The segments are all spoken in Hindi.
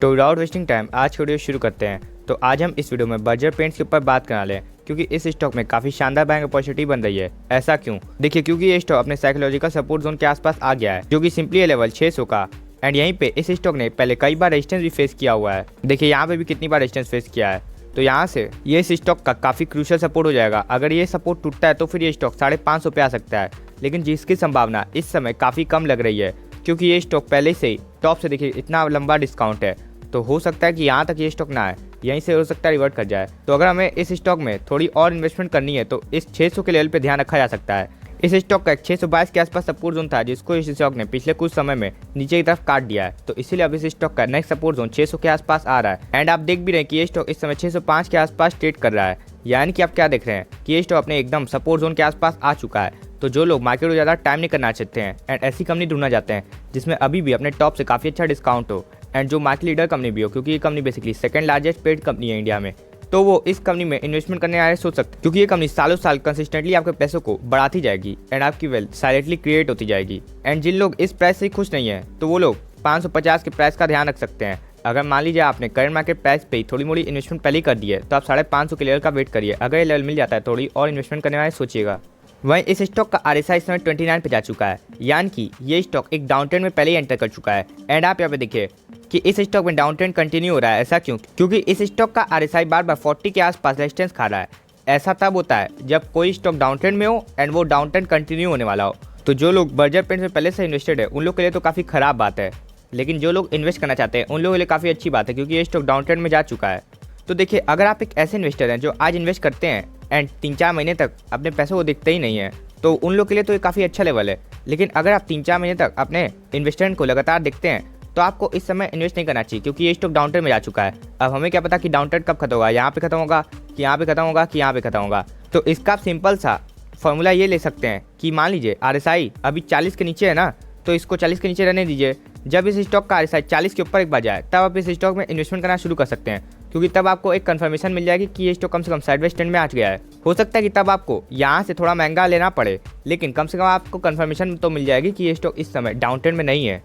तो विदाउट वेस्टिंग टाइम आज की वीडियो शुरू करते हैं। तो आज हम इस वीडियो में बर्जर पेंट्स के ऊपर बात करने वाले हैं क्योंकि इस स्टॉक में काफ़ी शानदार बाइंग अपॉर्चुनिटी बन रही है। ऐसा क्यों? देखिए, क्योंकि ये स्टॉक अपने साइकोलॉजिकल सपोर्ट जोन के आसपास आ गया है जो कि सिंपली है लेवल 600 का। एंड यहीं पे इस स्टॉक ने पहले कई बार रेजिस्टेंस भी फेस किया हुआ है। देखिए यहाँ पे भी कितनी बार रेजिस्टेंस फेस किया है। तो यहाँ से ये इस स्टॉक का काफ़ी क्रूशियल सपोर्ट हो जाएगा। अगर ये सपोर्ट टूटता है तो फिर ये स्टॉक 550 पे आ सकता है, लेकिन जिसकी संभावना इस समय काफ़ी कम लग रही है क्योंकि ये स्टॉक पहले से ही टॉप से देखिए इतना लंबा डिस्काउंट है। तो हो सकता है कि यहाँ तक ये स्टॉक ना आए, यहीं से हो सकता है रिवर्ट कर जाए। तो अगर हमें इस स्टॉक में थोड़ी और इन्वेस्टमेंट करनी है तो इस 600 के लेवल पे ध्यान रखा जा सकता है। इस स्टॉक का एक 622 के आसपास सपोर्ट जोन था जिसको इस स्टॉक ने पिछले कुछ समय में नीचे की तरफ काट दिया है। तो इसीलिए अब इस स्टॉक का नेक्स्ट सपोर्ट जोन 600 के आसपास आ रहा है। एंड आप देख भी रहे हैं कि ये स्टॉक इस समय 605 के आसपास ट्रेड कर रहा है। यानी कि आप क्या देख रहे हैं कि ये स्टॉक अपने एकदम सपोर्ट जोन के आसपास आ चुका है। तो जो लोग मार्केट को ज़्यादा टाइम नहीं करना चाहते हैं एंड ऐसी कंपनी ढूंढना चाहते हैं जिसमें अभी भी अपने टॉप से काफ़ी अच्छा डिस्काउंट हो एंड जो मार्केट लीडर कंपनी भी हो, क्योंकि ये company basically second largest paid company है इंडिया में, तो वो इस कंपनी में इन्वेस्टमेंट करने आए सोच सकते हैं क्योंकि ये कंपनी सालों साल कंसिस्टेंटली आपके पैसों को बढ़ाती जाएगी एंड आपकी वेल्थ साइलेंटली क्रिएट होती जाएगी। एंड जिन लोग इस प्राइस से खुश नहीं है तो वो लोग 550 के प्राइस का ध्यान रख सकते हैं। अगर मान लीजिए आपने करंट मार्केट प्राइस पे थोड़ी मोड़ी इन्वेस्टमेंट पहले कर दी है तो आप 550 के लेवल का वेट करिए। अगर ये लेवल मिल जाता है थोड़ी और इन्वेस्टमेंट करने वाले सोचिएगा। वहीं इस स्टॉक का RSI इस समय 29 पे जा चुका है, यानी कि ये स्टॉक एक डाउन ट्रेंड में पहले ही एंटर कर चुका है। एंड आप यहाँ पे देखिए कि इस स्टॉक में डाउन ट्रेंड कंटिन्यू हो रहा है। ऐसा क्यों? क्योंकि इस स्टॉक का RSI बार बार 40 के आसपास रेजिस्टेंस खा रहा है। ऐसा तब होता है जब कोई स्टॉक डाउन ट्रेंड में हो एंड वो डाउन ट्रेंड कंटिन्यू होने वाला हो। तो जो लोग बर्जर पेंट्स में पहले से इन्वेस्टेड है उन लोग के लिए तो काफ़ी खराब बात है, लेकिन जो लोग इन्वेस्ट करना चाहते हैं उन लोगों के लिए काफ़ी अच्छी बात है क्योंकि ये स्टॉक डाउन ट्रेंड में जा चुका है। तो देखिए, अगर आप एक ऐसे इन्वेस्टर हैं जो आज इन्वेस्ट करते हैं एंड 3-4 महीने तक अपने पैसों को दिखते ही नहीं है तो उन लोग के लिए तो ये काफ़ी अच्छा लेवल है। लेकिन अगर आप 3-4 महीने तक अपने इन्वेस्टमेंट को लगातार देखते हैं तो आपको इस समय इन्वेस्ट नहीं करना चाहिए क्योंकि ये स्टॉक डाउन ट्रेंड में जा चुका है। अब हमें क्या पता कि डाउन ट्रेंड कब खत्म होगा, यहाँ पे खत्म होगा कि यहाँ पे खत्म होगा कि यहाँ पे खत्म होगा। तो इसका आप सिंपल सा फॉर्मूला ये ले सकते हैं कि मान लीजिए RSI अभी 40 के नीचे है ना, तो इसको 40 के नीचे रहने दीजिए। जब इस स्टॉक का RSI 40 के ऊपर एक बार जाए तब आप इस स्टॉक में इन्वेस्टमेंट करना शुरू कर सकते हैं क्योंकि तब आपको एक कंफर्मेशन मिल जाएगी कि ये स्टॉक कम से कम साइडवेज ट्रेंड में आ गया है। हो सकता है कि तब आपको यहाँ से थोड़ा महंगा लेना पड़े, लेकिन कम से कम आपको कंफर्मेशन तो मिल जाएगी कि ये स्टॉक इस समय डाउन ट्रेंड में नहीं है।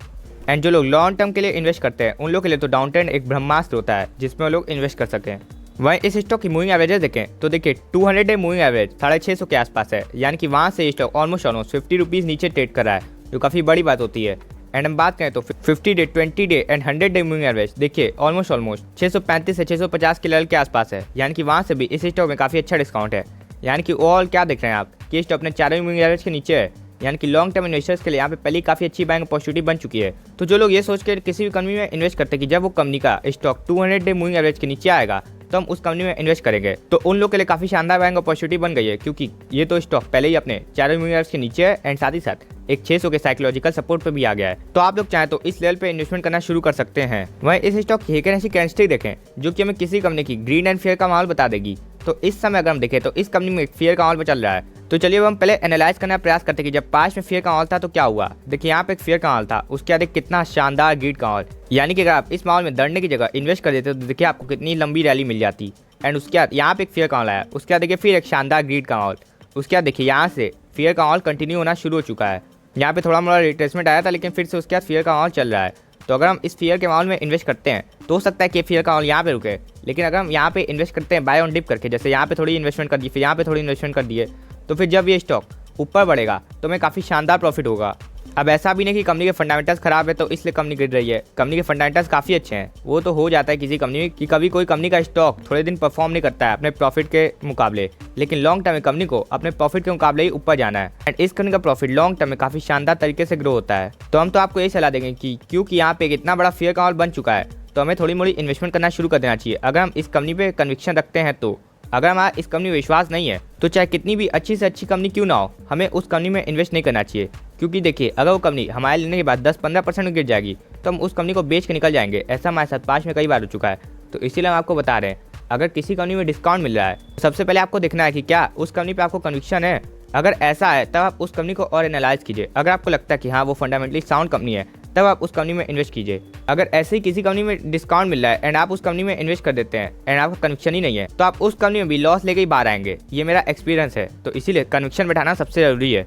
एंड जो लोग लॉन्ग टर्म के लिए इन्वेस्ट करते हैं उन लोग के लिए तो डाउन ट्रेंड एक ब्रह्मास्त्र होता है जिसमें वो लोग इन्वेस्ट कर सकें। वहीं इस स्टॉक की मूविंग एवरेजेस देखें तो देखिए 200 डे मूविंग एवरेज 650 के आसपास है, यानी कि वहाँ से स्टॉक ऑलमोस्ट 50 रुपीज़ नीचे ट्रेड कर रहा है जो काफ़ी बड़ी बात होती है। एंड हम बात करें तो 50 day 20 day and 100 day moving average देखिए ऑलमोस्ट 635 से 650 के लेवल के आसपास है, यानी कि वहाँ से भी इस स्टॉक में काफ़ी अच्छा डिस्काउंट है। यानी कि ओवरऑल क्या देख रहे हैं आप कि स्टॉक अपने चारों मूविंग एवरेज के नीचे है, यानी कि लॉन्ग टर्म इन्वेस्टर्स के लिए यहाँ पे पहले काफ़ी अच्छी बाइंग अपॉर्चुनिटी बन चुकी है। तो जो लोग ये सोच कर किसी भी कंपनी में इन्वेस्ट करते हैं कि जब वो कंपनी का स्टॉक 200 डे मूविंग एवरेज के नीचे आएगा तो हम उस कंपनी में इन्वेस्ट करेंगे, तो उन लोग के लिए काफ़ी शानदार बाइंग अपॉर्चुनिटी बन गई है क्योंकि ये तो स्टॉक पहले ही अपने चारों मूविंग एवरेज के नीचे है एंड साथ ही साथ एक 600 के साइकोलॉजिकल सपोर्ट पे भी आ गया है। तो आप लोग चाहें तो इस लेवल पे इन्वेस्टमेंट करना शुरू कर सकते हैं। वहीं इस स्टॉक की एक ऐसी कैंडलस्टिक देखें जो कि हमें किसी कंपनी की ग्रीन एंड फेयर का माहौल बता देगी। तो इस समय अगर हम देखें तो इस कंपनी में एक फेयर का माहौल चल रहा है। तो चलिए अब हम पहले एनालाइज करने का प्रयास करते हैं कि जब पास्ट में फेयर का माहौल था तो क्या हुआ। देखिए यहाँ पे एक फेयर का माहौल था, उसके बाद एक कितना शानदार ग्रीड का माहौल, यानी कि अगर आप इस माहौल में दौड़ने की जगह इन्वेस्ट कर देते तो देखिए आपको कितनी लंबी रैली मिल जाती। एंड उसके बाद यहाँ पे एक फेयर का माहौल आया, उसके बाद देखिए फिर एक शानदार ग्रीड का माहौल, उसके बाद देखिए यहाँ से फेयर का माहौल कंटिन्यू होना शुरू हो चुका है। यहाँ पे थोड़ा मोड़ा रिट्रेसमेंट आया था लेकिन फिर से उसके बाद फेयर का माहौल चल रहा है। तो अगर हम इस फेयर के माहौल में इन्वेस्ट करते हैं तो हो सकता है कि फेयर का माहौल यहाँ पे रुके, लेकिन अगर हम यहाँ पे इन्वेस्ट करते हैं बाय ऑन डिप करके, जैसे यहाँ पे थोड़ी इन्वेस्टमेंट कर दी फिर यहाँ पे थोड़ी इन्वेस्टमेंट कर दिए, तो फिर जब ये स्टॉक ऊपर बढ़ेगा तो हमें काफ़ी शानदार प्रॉफिट होगा। अब ऐसा भी नहीं कि कंपनी के फंडामेंटल्स खराब है तो इसलिए कंपनी गिर रही है, कंपनी के फंडामेंटल्स काफ़ी अच्छे हैं। वो तो हो जाता है किसी कंपनी में कि कभी कोई कंपनी का स्टॉक थोड़े दिन परफॉर्म नहीं करता है अपने प्रॉफिट के मुकाबले, लेकिन लॉन्ग टर्म में कंपनी को अपने प्रॉफिट के मुकाबले ही ऊपर जाना है एंड इस कंपनी का प्रॉफिट लॉन्ग टर्म में काफ़ी शानदार तरीके से ग्रो होता है। तो हम तो आपको यही सलाह देंगे कि क्योंकि यहाँ पे इतना बड़ा फेयर का माहौल बन चुका है तो हमें थोड़ी मोड़ी इन्वेस्टमेंट करना शुरू कर देना चाहिए अगर हम इस कंपनी पे कन्विक्शन रखते हैं। तो अगर हमारा इस कंपनी में विश्वास नहीं है तो चाहे कितनी भी अच्छी से अच्छी कंपनी क्यों ना हो हमें उस कंपनी में इन्वेस्ट नहीं करना चाहिए, क्योंकि देखिए अगर वो कंपनी हमारे लेने के बाद 10-15% गिर जाएगी तो हम उस कंपनी को बेच के निकल जाएंगे। ऐसा हमारे साथ पास में कई बार हो चुका है। तो इसीलिए हम आपको बता रहे हैं अगर किसी कंपनी में डिस्काउंट मिल रहा है तो सबसे पहले आपको देखना है कि क्या उस कंपनी पर आपको कन्विक्शन है। अगर ऐसा है तब आप उस कंपनी को और एनालाइज कीजिए। अगर आपको लगता है कि हाँ वो फंडामेंटली साउंड कंपनी है तब आप उस कंपनी में इन्वेस्ट कीजिए। अगर ऐसे ही किसी कंपनी में डिस्काउंट मिल रहा है एंड आप उस कंपनी में इन्वेस्ट कर देते हैं एंड आपका कन्विक्शन ही नहीं है तो आप उस कंपनी में भी लॉस लेके ही बाहर आएंगे। ये मेरा एक्सपीरियंस है। तो इसीलिए कन्विक्शन बैठाना सबसे ज़रूरी है।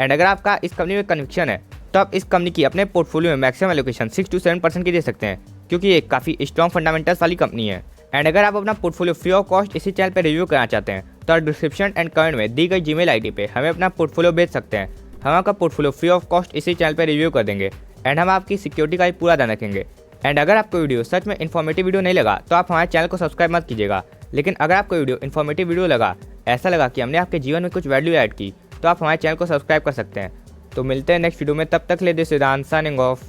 एंड अगर आपका इस कंपनी में कन्विक्शन है तो आप इस कंपनी की अपने पोर्टफोलियो में मैक्सिमम एलोकेशन 6 to 7% की दे सकते हैं क्योंकि ये काफ़ी स्ट्रॉन्ग फंडामेंटल्स वाली कंपनी है। एंड अगर आप अपना पोर्टफोलियो फ्री ऑफ कॉस्ट इसी चैनल पर रिव्यू करना चाहते हैं तो डिस्क्रिप्शन एंड कमेंट में दी गई जीमेल आईडी पे हमें अपना पोर्टफोलियो भेज सकते हैं। हम आपका पोर्टफोलियो फ्री ऑफ कॉस्ट इसी चैनल पर रिव्यू कर देंगे एंड हम आपकी सिक्योरिटी का भी पूरा ध्यान रखेंगे। एंड अगर आपको वीडियो सच में इन्फॉर्मेटिव वीडियो नहीं लगा तो आप हमारे चैनल को सब्सक्राइब मत कीजिएगा, लेकिन अगर आपको वीडियो इन्फॉर्मेटिव वीडियो लगा, ऐसा लगा कि हमने आपके जीवन में कुछ वैल्यू ऐड की, तो आप हमारे चैनल को सब्सक्राइब कर सकते हैं। तो मिलते हैं नेक्स्ट वीडियो में, तब तक ले दिस इज साइनिंग ऑफ।